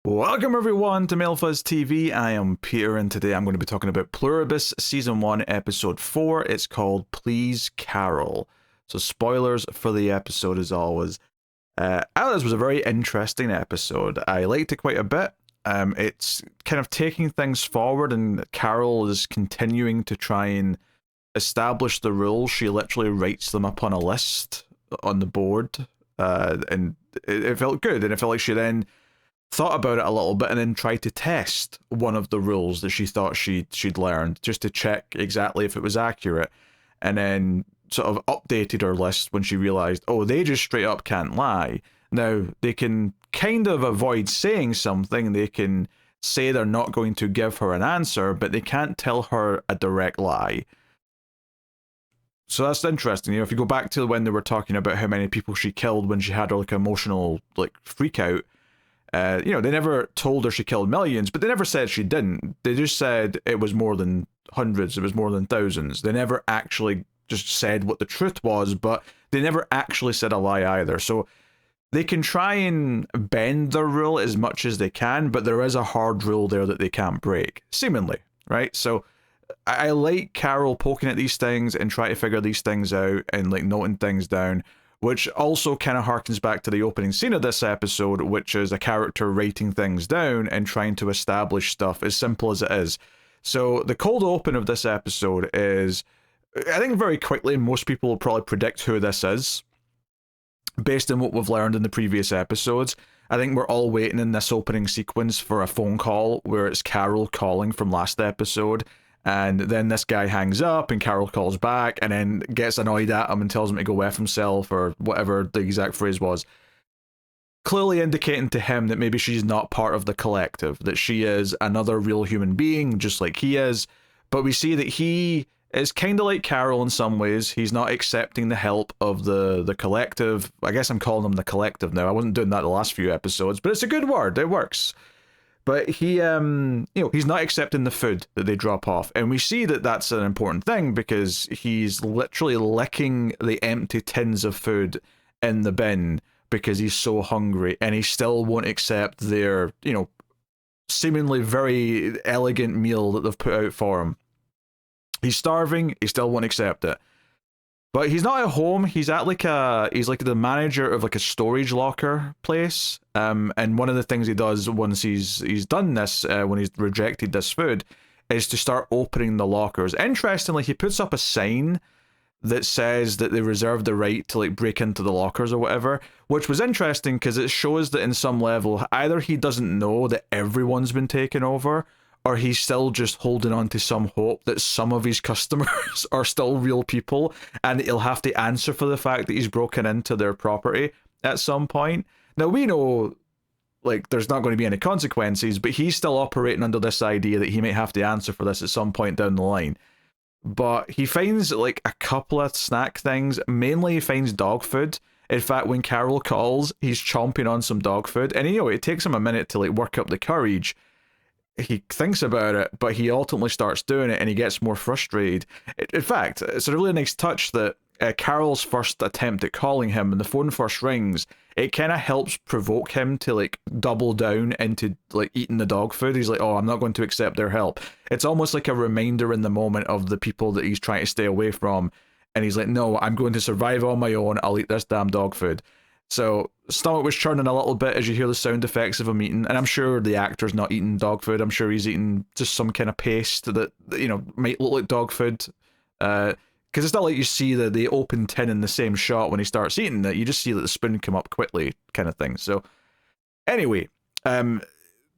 Welcome everyone to MailFuzz TV. I am Peter and today I'm going to be talking about Pluribus Season 1 Episode 4. It's called Please Carol. So spoilers for the episode as always. This was a very interesting episode. I liked it quite a bit. It's kind of taking things forward and Carol is continuing to try and establish the rules. She literally writes them up on a list on the board. And it felt good, and it felt like she then thought about it a little bit and then tried to test one of the rules that she thought she'd learned just to check exactly if it was accurate, and then sort of updated her list when she realized, oh, they just straight up can't lie. Now they can kind of avoid saying something, they can say they're not going to give her an answer, but they can't tell her a direct lie. So that's interesting. You know, if you go back to when they were talking about how many people she killed when she had her emotional freak out, they never told her she killed millions, but they never said she didn't. They just said it was more than hundreds, it was more than thousands. They never actually just said what the truth was, but they never actually said a lie either. So they can try and bend the rule as much as they can, but there is a hard rule there that they can't break, seemingly, right? So I like Carol poking at these things and trying to figure these things out and noting things down, which also kind of harkens back to the opening scene of this episode, which is a character writing things down and trying to establish stuff, as simple as it is. So the cold open of this episode is, I think very quickly, most people will probably predict who this is, based on what we've learned in the previous episodes. I think we're all waiting in this opening sequence for a phone call where it's Carol calling from last episode. And then this guy hangs up and Carol calls back and then gets annoyed at him and tells him to go F himself or whatever the exact phrase was. Clearly indicating to him that maybe she's not part of the collective, that she is another real human being just like he is. But we see that he is kind of like Carol in some ways. He's not accepting the help of the collective. I guess I'm calling them the collective now. I wasn't doing that the last few episodes, but it's a good word. It works. But he, he's not accepting the food that they drop off. And we see that that's an important thing because he's literally licking the empty tins of food in the bin because he's so hungry and he still won't accept their, seemingly very elegant meal that they've put out for him. He's starving, he still won't accept it. But he's not at home, he's at he's the manager of a storage locker place. And one of the things he does once he's done this, when he's rejected this food, is to start opening the lockers. Interestingly, he puts up a sign that says that they reserve the right to break into the lockers or whatever, which was interesting because it shows that in some level, either he doesn't know that everyone's been taken over, or he's still just holding on to some hope that some of his customers are still real people and he'll have to answer for the fact that he's broken into their property at some point. Now, we know, there's not going to be any consequences, but he's still operating under this idea that he might have to answer for this at some point down the line. But he finds, a couple of snack things. Mainly, he finds dog food. In fact, when Carol calls, he's chomping on some dog food. And, it takes him a minute to, work up the courage. He thinks about it, but he ultimately starts doing it and he gets more frustrated. In fact, it's a really nice touch that Carol's first attempt at calling him, and the phone first rings, it kind of helps provoke him to double down into eating the dog food. He's like, oh, I'm not going to accept their help. It's almost like a reminder in the moment of the people that he's trying to stay away from. And he's like, no, I'm going to survive on my own. I'll eat this damn dog food. So stomach was churning a little bit as you hear the sound effects of him eating, and I'm sure the actor's not eating dog food. I'm sure he's eating just some kind of paste that might look like dog food, because it's not like you see the open tin in the same shot when he starts eating it. You just see that the spoon come up quickly, kind of thing. So anyway,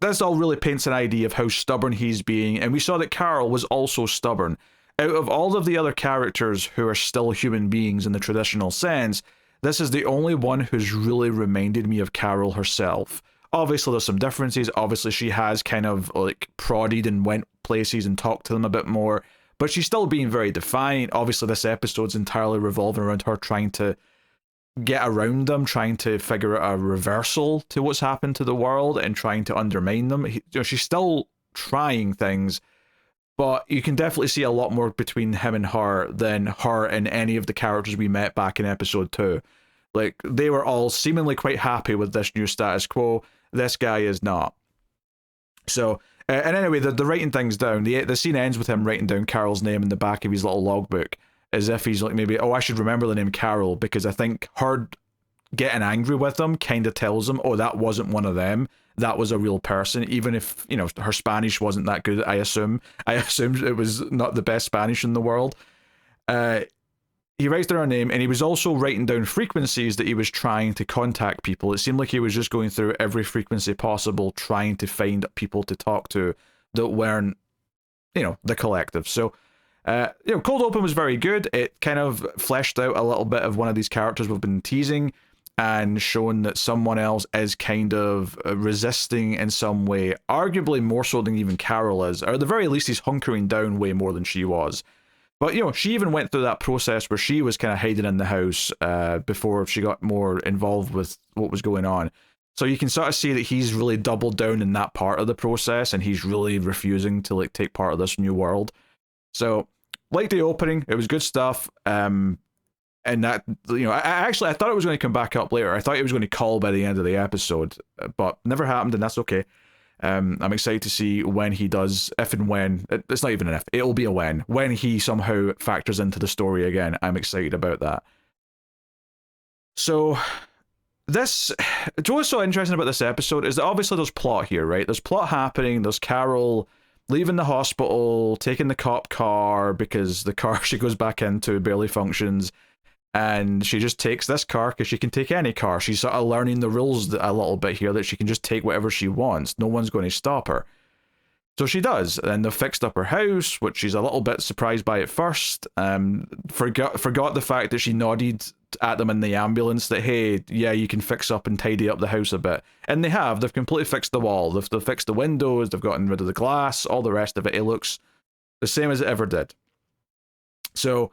this all really paints an idea of how stubborn he's being, and we saw that Carol was also stubborn. Out of all of the other characters who are still human beings in the traditional sense, this is the only one who's really reminded me of Carol herself. Obviously, there's some differences. Obviously, she has kind of prodded and went places and talked to them a bit more, but she's still being very defiant. Obviously, this episode's entirely revolving around her trying to get around them, trying to figure out a reversal to what's happened to the world and trying to undermine them. She's still trying things, but you can definitely see a lot more between him and her than her and any of the characters we met back in episode 2. They were all seemingly quite happy with this new status quo. This guy is not. So, and anyway, the writing things down. The scene ends with him writing down Carol's name in the back of his little logbook, as if he's like, maybe, oh, I should remember the name Carol, because I think her getting angry with them kind of tells him, oh, that wasn't one of them. That was a real person, even if, you know, her Spanish wasn't that good. I assumed it was not the best Spanish in the world. He writes down her name, and he was also writing down frequencies that he was trying to contact people. It seemed like he was just going through every frequency possible, trying to find people to talk to that weren't, you know, the collective. So, you know, Cold Open was very good. It kind of fleshed out a little bit of one of these characters we've been teasing, and shown that someone else is kind of resisting in some way, arguably more so than even Carol is, or at the very least he's hunkering down way more than she was. But, you know, she even went through that process where she was kind of hiding in the house before she got more involved with what was going on. So you can sort of see that he's really doubled down in that part of the process, and he's really refusing to, like, take part of this new world. So, like the opening, it was good stuff. And that, you know, I thought it was going to come back up later. I thought it was going to call by the end of the episode, but never happened, and that's okay. I'm excited to see when he does, if and when, it's not even an if, it'll be a when he somehow factors into the story again. I'm excited about that. So, what's so interesting about this episode is that obviously there's plot here, right? There's plot happening, there's Carol leaving the hospital, taking the cop car, because the car she goes back into barely functions, and she just takes this car because she can take any car. She's sort of learning the rules a little bit here, that she can just take whatever she wants. No one's going to stop her. So she does, and they've fixed up her house, which she's a little bit surprised by at first. Forgot the fact that she nodded at them in the ambulance that, hey, yeah, you can fix up and tidy up the house a bit. And they have. They've completely fixed the wall. They've fixed the windows. They've gotten rid of the glass. All the rest of it. It looks the same as it ever did. So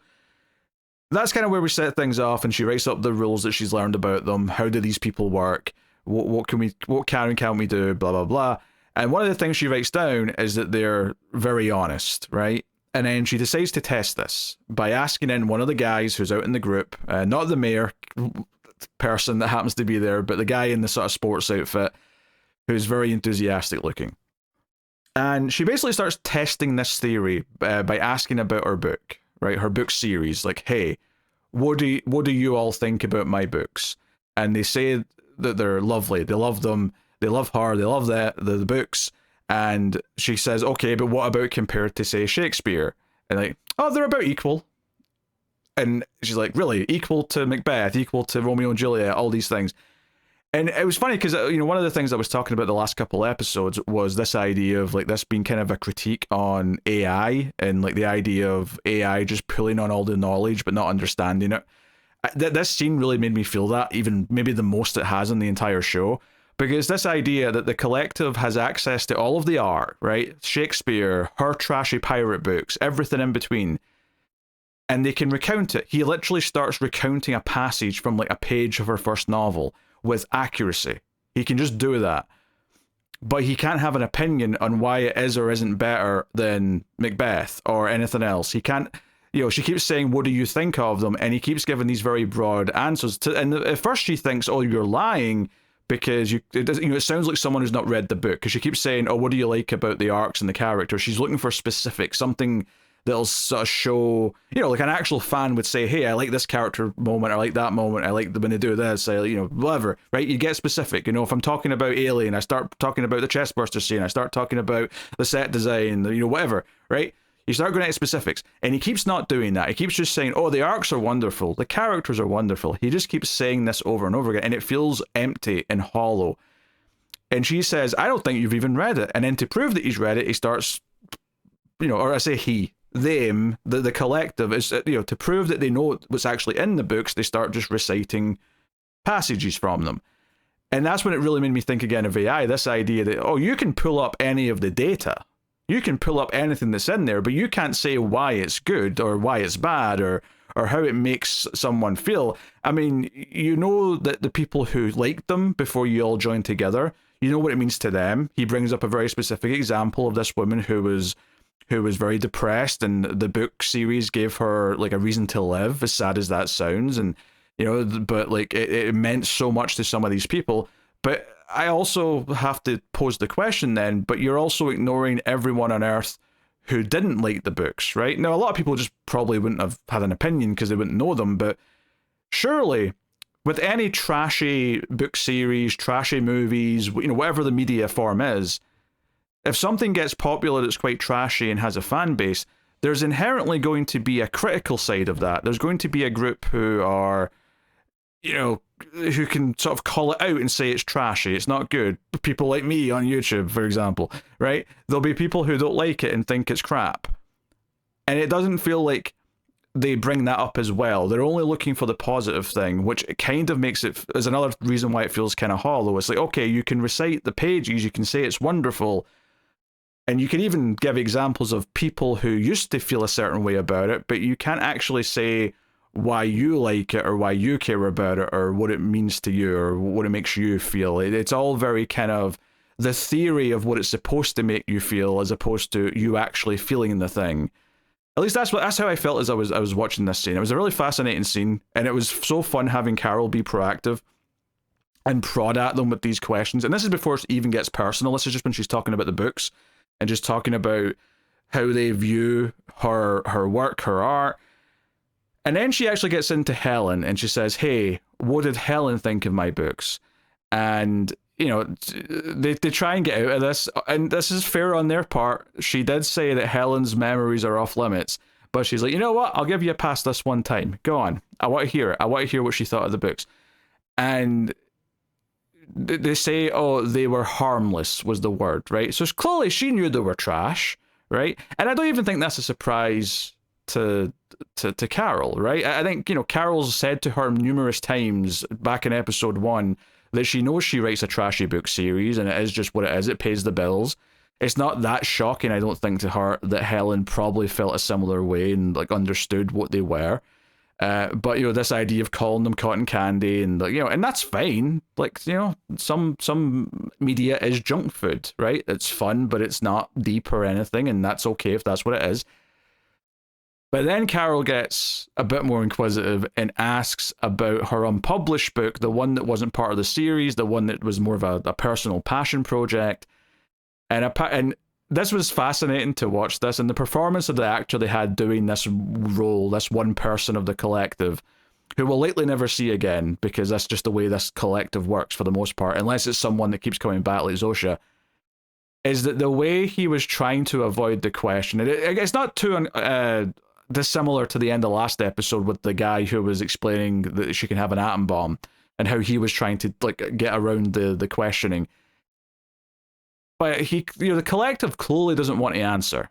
that's kind of where we set things off, and she writes up the rules that she's learned about them. How do these people work? What can and can't we do? Blah, blah, blah. And one of the things she writes down is that they're very honest, right? And then she decides to test this by asking in one of the guys who's out in the group, not the mayor person that happens to be there, but the guy in the sort of sports outfit who's very enthusiastic looking. And she basically starts testing this theory by asking about her book, right? Her book series. Like, hey, what do you all think about my books? And they say that they're lovely. They love them. They love her. They love the books. And she says, okay, but what about compared to, say, Shakespeare? And like, oh, they're about equal. And she's like, really? Equal to Macbeth, equal to Romeo and Juliet, all these things. And it was funny because, you know, one of the things I was talking about the last couple episodes was this idea of, like, this being kind of a critique on AI, and, like, the idea of AI just pulling on all the knowledge but not understanding it. This scene really made me feel that, even maybe the most it has in the entire show. Because this idea that the collective has access to all of the art, right? Shakespeare, her trashy pirate books, everything in between. And they can recount it. He literally starts recounting a passage from, like, a page of her first novel with accuracy. He can just do that. But he can't have an opinion on why it is or isn't better than Macbeth or anything else. He can't, you know, she keeps saying, what do you think of them? And he keeps giving these very broad answers. And at first she thinks, oh, you're lying, because it sounds like someone who's not read the book, because she keeps saying, oh, what do you like about the arcs and the characters? She's looking for specifics, something that'll sort of show, you know, like an actual fan would say, hey, I like this character moment, I like that moment, I like when they do this, you know, whatever, right? You get specific. You know, if I'm talking about Alien, I start talking about the chestburster scene, I start talking about the set design, you know, whatever, right? You start going into specifics, and he keeps not doing that. He keeps just saying, oh, the arcs are wonderful, the characters are wonderful. He just keeps saying this over and over again, and it feels empty and hollow. And she says, I don't think you've even read it. And then to prove that he's read it, he starts, you know, or I say he, them, the collective, is, you know, to prove that they know what's actually in the books, they start just reciting passages from them. And that's when it really made me think again of AI, this idea that, oh, you can pull up any of the data. You can pull up anything that's in there, but you can't say why it's good or why it's bad or how it makes someone feel. I mean, you know that the people who like them before you all join together, you know what it means to them. He brings up a very specific example of this woman who was very depressed, and the book series gave her, like, a reason to live, as sad as that sounds. And, you know, but, like, it meant so much to some of these people. But I also have to pose the question then, but you're also ignoring everyone on Earth who didn't like the books, right? Now, a lot of people just probably wouldn't have had an opinion because they wouldn't know them, but surely, with any trashy book series, trashy movies, whatever the media form is, if something gets popular that's quite trashy and has a fan base, there's inherently going to be a critical side of that. There's going to be a group who are, who can sort of call it out and say it's trashy, it's not good. People like me on YouTube, for example, right? There'll be people who don't like it and think it's crap. And it doesn't feel like they bring that up as well. They're only looking for the positive thing, which kind of makes it, is another reason why it feels kind of hollow. It's like, okay, you can recite the pages, you can say it's wonderful, and you can even give examples of people who used to feel a certain way about it, but you can't actually say why you like it or why you care about it or what it means to you or what it makes you feel. It's all very kind of the theory of what it's supposed to make you feel as opposed to you actually feeling the thing. At least that's how I felt as I was watching this scene. It was a really fascinating scene, and it was so fun having Carol be proactive and prod at them with these questions. And this is before it even gets personal. This is just when she's talking about the books and just talking about how they view her work, her art. And then she actually gets into Helen and she says, hey, what did Helen think of my books? And, they try and get out of this. And this is fair on their part. She did say that Helen's memories are off limits. But she's like, you know what? I'll give you a pass this one time. Go on. I want to hear it. I want to hear what she thought of the books. And they say, oh, they were harmless was the word, right? So clearly she knew they were trash, right? And I don't even think that's a surprise to Carol, right? I think, Carol's said to her numerous times back in episode 1 that she knows she writes a trashy book series and it is just what it is. It pays the bills. It's not that shocking, I don't think, to her that Helen probably felt a similar way and understood what they were. But this idea of calling them cotton candy and and that's fine. Some media is junk food, right? It's fun, but it's not deep or anything, and that's okay if that's what it is. But then Carol gets a bit more inquisitive and asks about her unpublished book, the one that wasn't part of the series, the one that was more of a personal passion project. And this was fascinating to watch this, and the performance of the actor they had doing this role, this one person of the collective, who we'll likely never see again, because that's just the way this collective works for the most part, unless it's someone that keeps coming back like Zosha, is that the way he was trying to avoid the question, it's not too dissimilar to the end of last episode with the guy who was explaining that she can have an atom bomb, and how he was trying to get around the questioning. But the collective clearly doesn't want to answer.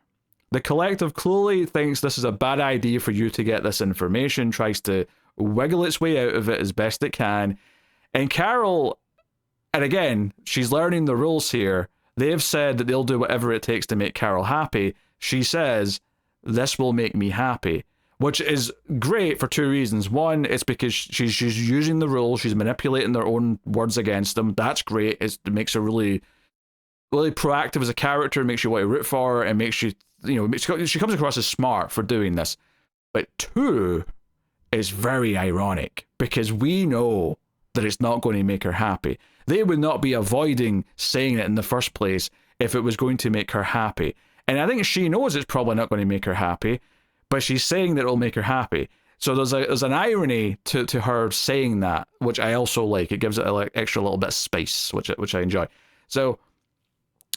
The collective clearly thinks this is a bad idea for you to get this information, tries to wiggle its way out of it as best it can. And Carol, and again, she's learning the rules here. They've said that they'll do whatever it takes to make Carol happy. She says, this will make me happy. Which is great for two reasons. One, it's because she's using the rules, she's manipulating their own words against them. That's great. It makes her really proactive as a character, makes you want to root for her, and makes you, she comes across as smart for doing this. But two, is very ironic, because we know that it's not going to make her happy. They would not be avoiding saying it in the first place if it was going to make her happy. And I think she knows it's probably not going to make her happy, but she's saying that it'll make her happy. So there's an irony to her saying that, which I also like. It gives it an extra little bit of spice, which I enjoy. So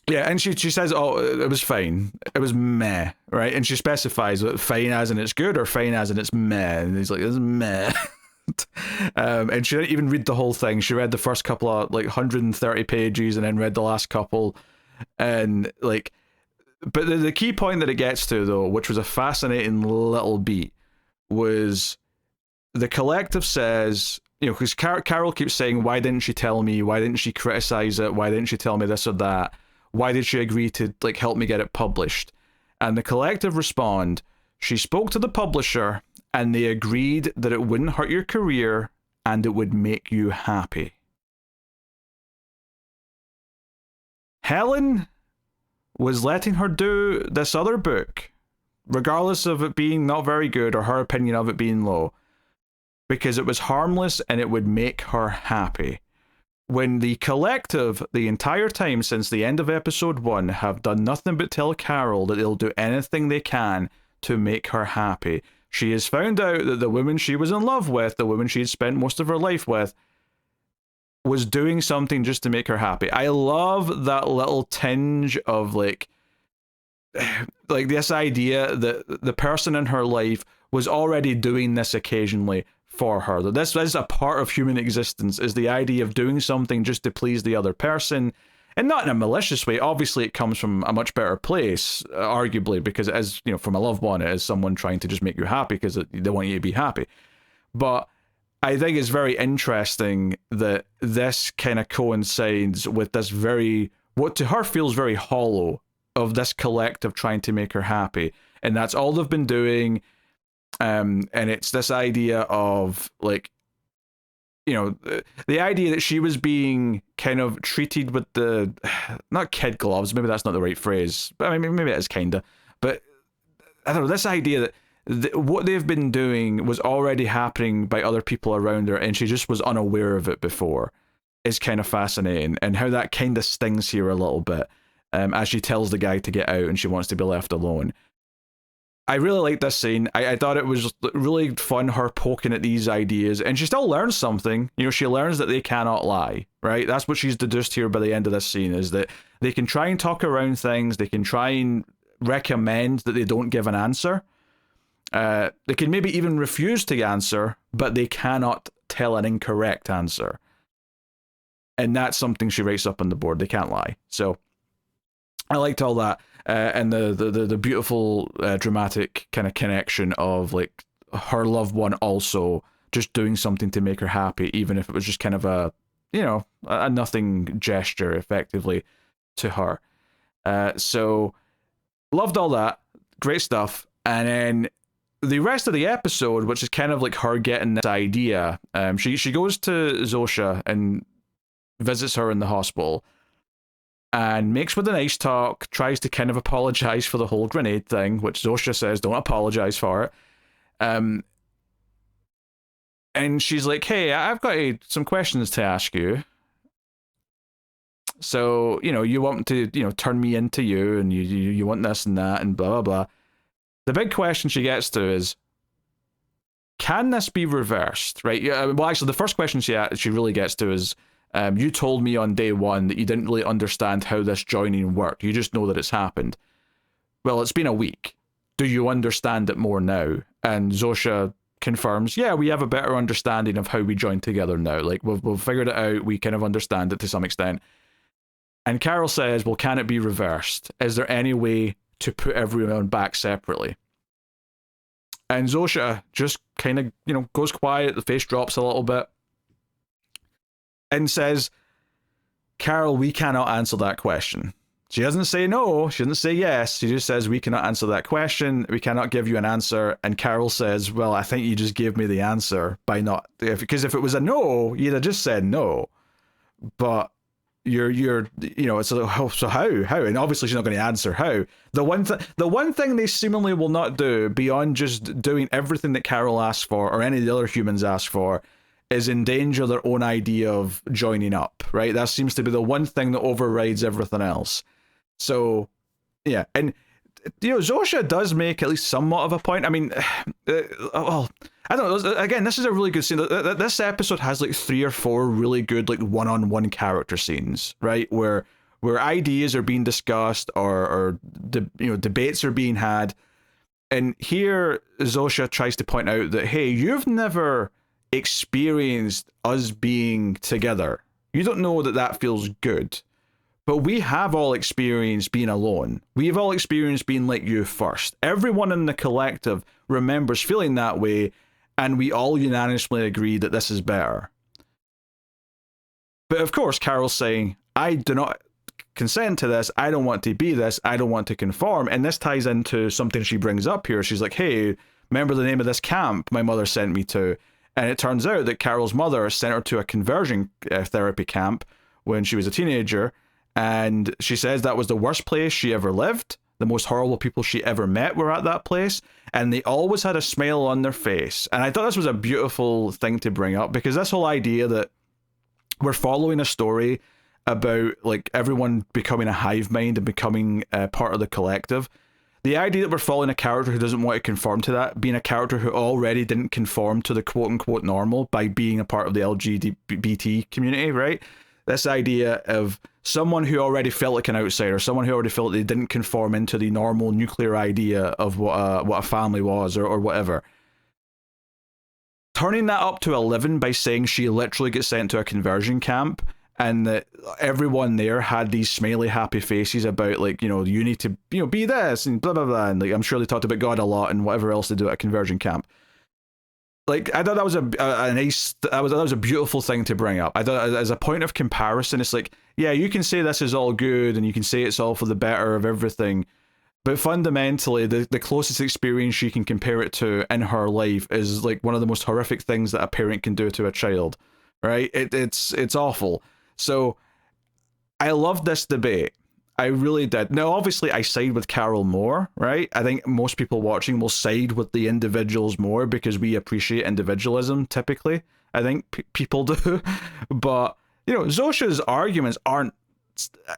yeah, and she says, oh, it was fine. It was meh, right? And she specifies that fine as in it's good or fine as in it's meh. And he's like, it's meh. And she didn't even read the whole thing. She read the first couple of 130 pages and then read the last couple. And but the key point that it gets to, though, which was a fascinating little beat, was the collective says, because Carol keeps saying, why didn't she tell me? Why didn't she criticize it? Why didn't she tell me this or that? Why did she agree to help me get it published? And the collective respond, she spoke to the publisher and they agreed that it wouldn't hurt your career and it would make you happy. Helen was letting her do this other book, regardless of it being not very good or her opinion of it being low, because it was harmless and it would make her happy. when the collective, the entire time since the end of episode 1, have done nothing but tell Carol that they'll do anything they can to make her happy. She has found out that the woman she was in love with, the woman she had spent most of her life with, was doing something just to make her happy. I love that little tinge of like this idea that the person in her life was already doing this occasionally for her. That this is a part of human existence, is the idea of doing something just to please the other person, and not in a malicious way. Obviously it comes from a much better place, arguably, because it is, from a loved one, it is someone trying to just make you happy because they want you to be happy. But I think it's very interesting that this kind of coincides with this what to her feels very hollow, of this collective trying to make her happy, and that's all they've been doing. And it's this idea of like, the idea that she was being kind of treated with the, not kid gloves, maybe that's not the right phrase, but I mean, maybe it is kinda, but I don't know, this idea that what they've been doing was already happening by other people around her, and she just was unaware of it before, is kind of fascinating, and how that kind of stings here a little bit, as she tells the guy to get out and she wants to be left alone. I really like this scene. I thought it was really fun, her poking at these ideas, and she still learns something. She learns that they cannot lie, right? That's what she's deduced here by the end of this scene, is that they can try and talk around things, they can try and recommend that they don't give an answer. They can maybe even refuse to answer, but they cannot tell an incorrect answer. And that's something she writes up on the board. They can't lie. So I liked all that. And the beautiful dramatic kind of connection of like her loved one also just doing something to make her happy, even if it was just kind of a nothing gesture effectively to her. So loved all that. Great stuff. And then the rest of the episode, which is kind of like her getting this idea, she goes to Zosha and visits her in the hospital, and makes with a nice talk, tries to kind of apologize for the whole grenade thing, which Zosha says, don't apologize for it. And she's like, hey, I've got some questions to ask you. So, you want to, turn me into you, and you want this and that, and blah, blah, blah. The big question she gets to is, can this be reversed, right? Well, actually, the first question she really gets to is, you told me on day 1 that you didn't really understand how this joining worked. You just know that it's happened. Well, it's been a week. Do you understand it more now? And Zosha confirms, yeah, we have a better understanding of how we join together now. Like, we've figured it out. We kind of understand it to some extent. And Carol says, well, can it be reversed? Is there any way to put everyone back separately? And Zosha just kind of, goes quiet. The face drops a little bit. And says, Carol, we cannot answer that question. She doesn't say no, she doesn't say yes, she just says, we cannot answer that question, we cannot give you an answer. And Carol says, well, I think you just gave me the answer by not, because if it was a no, you'd have just said no. But it's like, so how? And obviously she's not going to answer how. The one thing they seemingly will not do, beyond just doing everything that Carol asks for, or any of the other humans ask for, is endanger their own idea of joining up, right? That seems to be the one thing that overrides everything else. So, yeah. And, Zosha does make at least somewhat of a point. I mean, well, I don't know. Again, this is a really good scene. This episode has like 3 or 4 really good like one-on-one character scenes, right? Where ideas are being discussed or debates are being had. And here, Zosha tries to point out that, hey, you've never experienced us being together. You don't know that feels good. But we have all experienced being alone. We've all experienced being like you first. Everyone in the collective remembers feeling that way, and we all unanimously agree that this is better. But of course, Carol's saying, I do not consent to this. I don't want to be this. I don't want to conform. And this ties into something she brings up here. She's like, hey, remember the name of this camp my mother sent me to? And it turns out that Carol's mother sent her to a conversion therapy camp when she was a teenager. And she says that was the worst place she ever lived. The most horrible people she ever met were at that place. And they always had a smile on their face. And I thought this was a beautiful thing to bring up, because this whole idea that we're following a story about like everyone becoming a hive mind and becoming part of the collective. The idea that we're following a character who doesn't want to conform to that, being a character who already didn't conform to the quote-unquote normal by being a part of the LGBT community, right? This idea of someone who already felt like an outsider, someone who already felt they didn't conform into the normal nuclear idea of what a family was or whatever. Turning that up to 11 by saying she literally gets sent to a conversion camp, and that everyone there had these smiley happy faces about, like, you know, you need to, you know, be this and blah blah blah, and like I'm sure they talked about God a lot and whatever else they do at a conversion camp. Like, I thought that was a nice, that was a beautiful thing to bring up. I thought as a point of comparison, it's like, yeah, you can say this is all good and you can say it's all for the better of everything, but fundamentally, the closest experience she can compare it to in her life is like one of the most horrific things that a parent can do to a child, right? It's awful. So I loved this debate. I really did. Now, obviously, I side with Carol more, right? I think most people watching will side with the individuals more because we appreciate individualism, typically. I think people do. But, you know, Zosha's arguments aren't,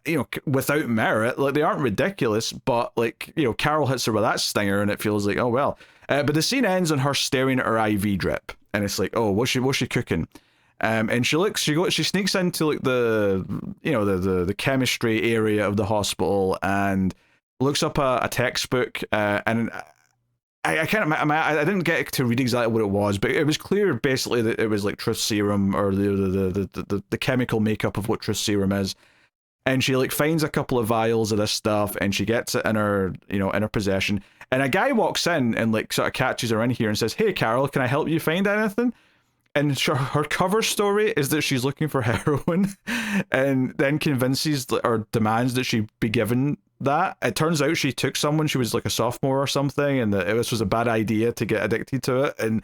you know, without merit. Like, they aren't ridiculous, but, like, you know, Carol hits her with that stinger and it feels like, oh, well. But the scene ends on her staring at her IV drip. And it's like, oh, what's she cooking? And she sneaks into like the, you know, the chemistry area of the hospital and looks up a textbook. And I didn't get to read exactly what it was, but it was clear basically that it was like truth serum, or the chemical makeup of what truth serum is. And she like finds a couple of vials of this stuff, and she gets it in her, you know, in her possession. And a guy walks in and like sort of catches her in here and says, "Hey, Carol, can I help you find anything?" And her cover story is that she's looking for heroin, and then convinces or demands that she be given that. It turns out she took some when she was like a sophomore or something, and that this was a bad idea to get addicted to it. And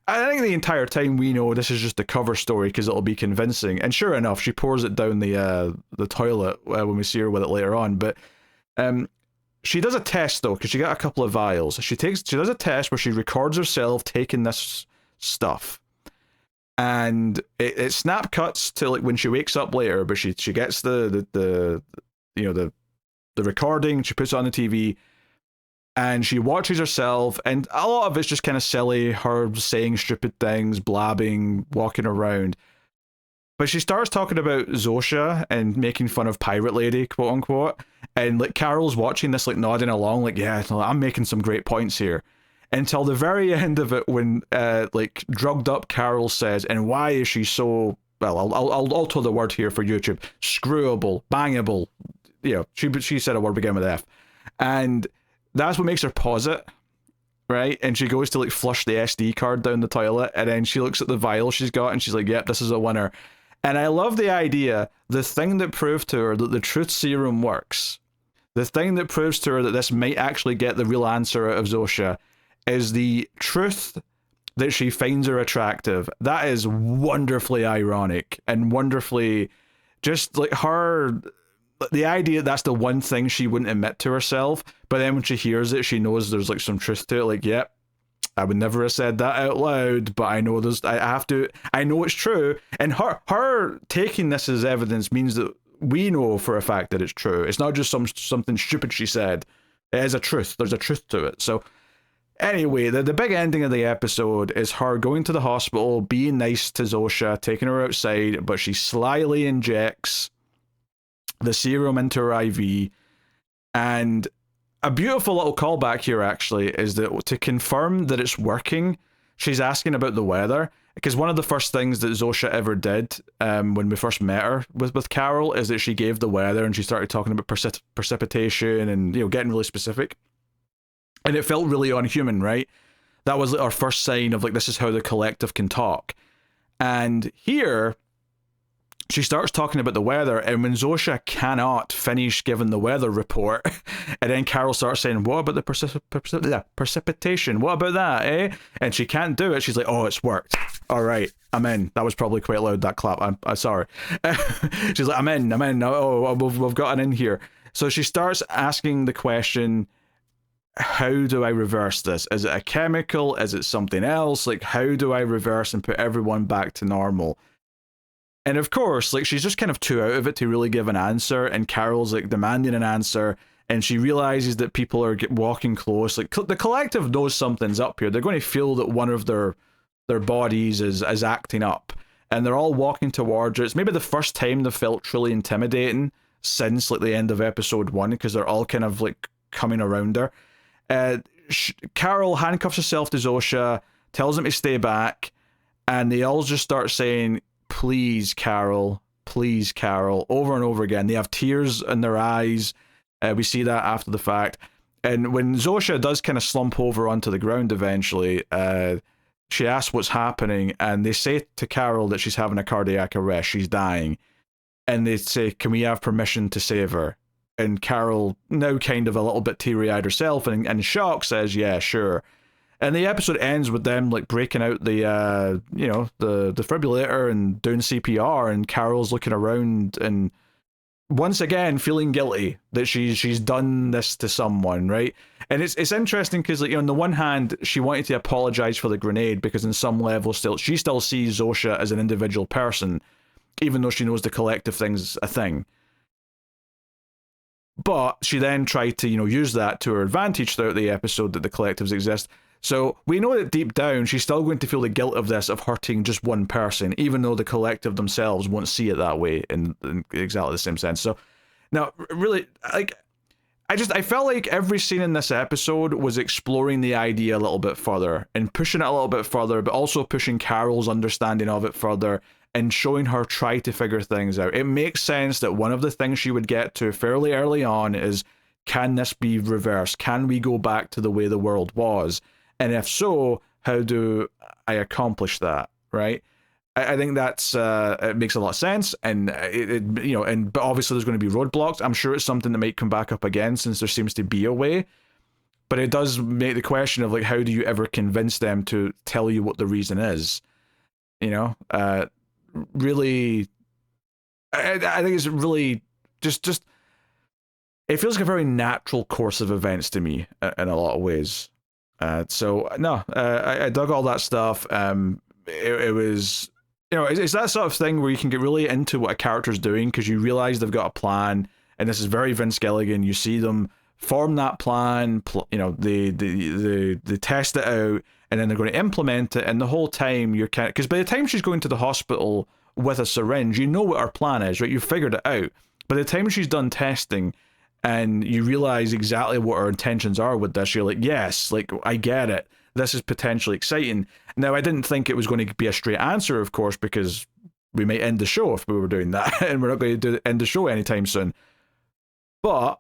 I think the entire time we know this is just the cover story because it'll be convincing. And sure enough, she pours it down the toilet when we see her with it later on. But she does a test though, because she got a couple of vials. She does a test where she records herself taking this stuff. And it snap cuts to like when she wakes up later, but she gets the you know the recording, she puts it on the TV, and she watches herself, and a lot of it's just kind of silly, her saying stupid things, blabbing, walking around. But she starts talking about Zosha and making fun of Pirate Lady, quote unquote, and like Carol's watching this, like nodding along, like, yeah, I'm making some great points here. Until the very end of it, when like drugged up Carol says, and why is she so, well, I'll alter the word here for YouTube, screwable, bangable, you know, she said a word began with F, and that's what makes her pause it, right? And she goes to like flush the SD card down the toilet, and then she looks at the vial she's got, and she's like, yep, this is a winner. And I love the idea, the thing that proved to her that the truth serum works, the thing that proves to her that this might actually get the real answer out of Zosha, is the truth that she finds her attractive. That is wonderfully ironic and wonderfully just like her, the idea that's the one thing she wouldn't admit to herself, but then when she hears it, she knows there's like some truth to it. Like, yep, I would never have said that out loud, but I know I know it's true. And her taking this as evidence means that we know for a fact that it's true. It's not just something stupid she said. It is a truth. There's a truth to it. So anyway, the big ending of the episode is her going to the hospital, being nice to Zosha, taking her outside, but she slyly injects the serum into her IV. And a beautiful little callback here, actually, is that to confirm that it's working, she's asking about the weather. Because one of the first things that Zosha ever did when we first met her with Carol is that she gave the weather, and she started talking about precipitation and, you know, getting really specific. And it felt really unhuman, right? That was like our first sign of like, this is how the collective can talk. And here, she starts talking about the weather, and when Zosha cannot finish giving the weather report, and then Carol starts saying, what about the precipitation? What about that, eh? And she can't do it. She's like, oh, it's worked. All right, I'm in. That was probably quite loud, that clap. I'm sorry. She's like, I'm in. Oh, we've got an in here. So she starts asking the question, how do I reverse this? Is it a chemical? Is it something else? Like, how do I reverse and put everyone back to normal? And of course, like, she's just kind of too out of it to really give an answer, and Carol's like demanding an answer, and she realizes that people are walking close. Like, the collective knows something's up here. They're going to feel that one of their bodies is acting up, and they're all walking towards her. It's maybe the first time they've felt truly intimidating since like the end of episode 1, because they're all kind of like coming around her. Carol handcuffs herself to Zosha, tells him to stay back, and they all just start saying, please, Carol, over and over again. They have tears in their eyes. We see that after the fact. And when Zosha does kind of slump over onto the ground eventually, she asks what's happening, and they say to Carol that she's having a cardiac arrest, she's dying. And they say, can we have permission to save her? And Carol, now kind of a little bit teary-eyed herself and in shock, says, yeah, sure. And the episode ends with them like breaking out the the defibrillator and doing CPR, and Carol's looking around and once again feeling guilty that she's done this to someone, right? And it's interesting because, like, on the one hand, she wanted to apologize for the grenade because in some level she still sees Zosha as an individual person, even though she knows the collective thing's a thing. But she then tried to, use that to her advantage throughout the episode that the collectives exist. So we know that deep down, she's still going to feel the guilt of this, of hurting just one person, even though the collective themselves won't see it that way in exactly the same sense. So now, really, like, I felt like every scene in this episode was exploring the idea a little bit further and pushing it a little bit further, but also pushing Carol's understanding of it further and showing her try to figure things out. It makes sense that one of the things she would get to fairly early on is, can this be reversed? Can we go back to the way the world was? And if so, how do I accomplish that, right? I think that's it makes a lot of sense, and but obviously there's going to be roadblocks. I'm sure it's something that might come back up again since there seems to be a way, but it does make the question of, like, how do you ever convince them to tell you what the reason is? Really, I think it's really just it feels like a very natural course of events to me in a lot of ways. I dug all that stuff. It was, it's that sort of thing where you can get really into what a character's doing because you realize they've got a plan, and this is very Vince Gilligan. You see them form that plan, they test it out, and then they're going to implement it, and the whole time you're kind of, because by the time she's going to the hospital with a syringe, you know what her plan is, right? You've figured it out. By the time she's done testing, and you realize exactly what her intentions are with this, you're like, yes, like, I get it. This is potentially exciting. Now, I didn't think it was going to be a straight answer, of course, because we might end the show if we were doing that, and we're not going to end the show anytime soon. But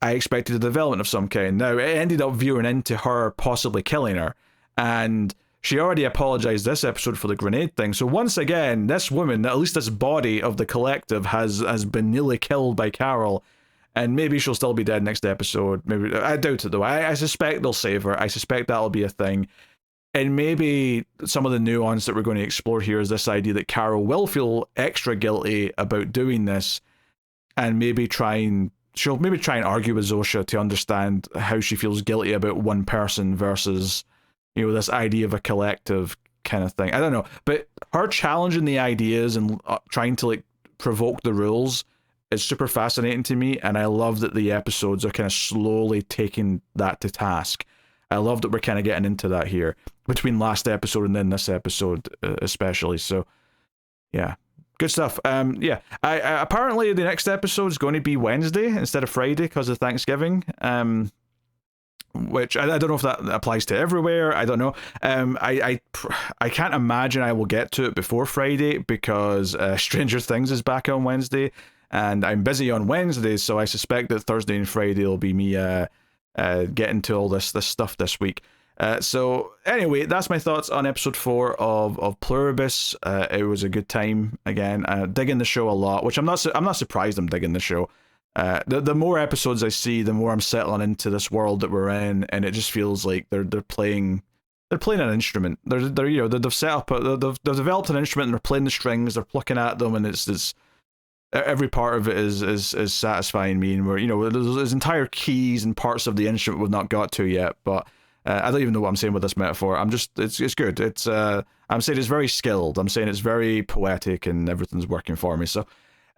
I expected a development of some kind. Now, it ended up veering into her possibly killing her, and she already apologized this episode for the grenade thing. So once again, this woman, at least this body of the collective, has been nearly killed by Carol. And maybe she'll still be dead next episode. Maybe, I doubt it though. I suspect they'll save her. I suspect that'll be a thing. And maybe some of the nuance that we're going to explore here is this idea that Carol will feel extra guilty about doing this, and she'll maybe try and argue with Zosha to understand how she feels guilty about one person versus, this idea of a collective kind of thing. I don't know, but her challenging the ideas and trying to, like, provoke the rules is super fascinating to me, and I love that the episodes are kind of slowly taking that to task. I love that we're kind of getting into that here between last episode and then this episode, especially. So, yeah, good stuff. I apparently the next episode is going to be Wednesday instead of Friday because of Thanksgiving. Which I don't know if that applies to everywhere. I don't know. I can't imagine I will get to it before Friday because Stranger Things is back on Wednesday. And I'm busy on Wednesdays, so I suspect that Thursday and Friday will be me getting to all this stuff this week. So anyway, that's my thoughts on episode 4 of Pluribus. It was a good time again. Digging the show a lot, which I'm not surprised I'm digging the show. The more episodes I see, the more I'm settling into this world that we're in, and it just feels like they're playing an instrument. They've set up they've developed an instrument and they're playing the strings. They're plucking at them, and it's every part of it is satisfying me, and there's entire keys and parts of the instrument we've not got to yet, but I don't even know what I'm saying with this metaphor. It's good. I'm saying it's very skilled. I'm saying it's very poetic and everything's working for me. So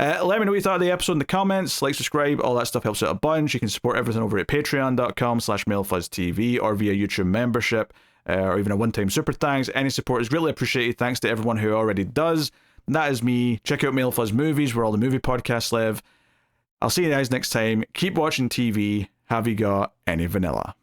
let me know what you thought of the episode in the comments. Like, subscribe, all that stuff helps out a bunch. You can support everything over at patreon.com/MailFuzzTV or via YouTube membership or even a one-time super thanks. Any support is greatly appreciated. Thanks to everyone who already does. And that is me. Check out MailFuzz Movies, where all the movie podcasts live. I'll see you guys next time. Keep watching TV. Have you got any vanilla?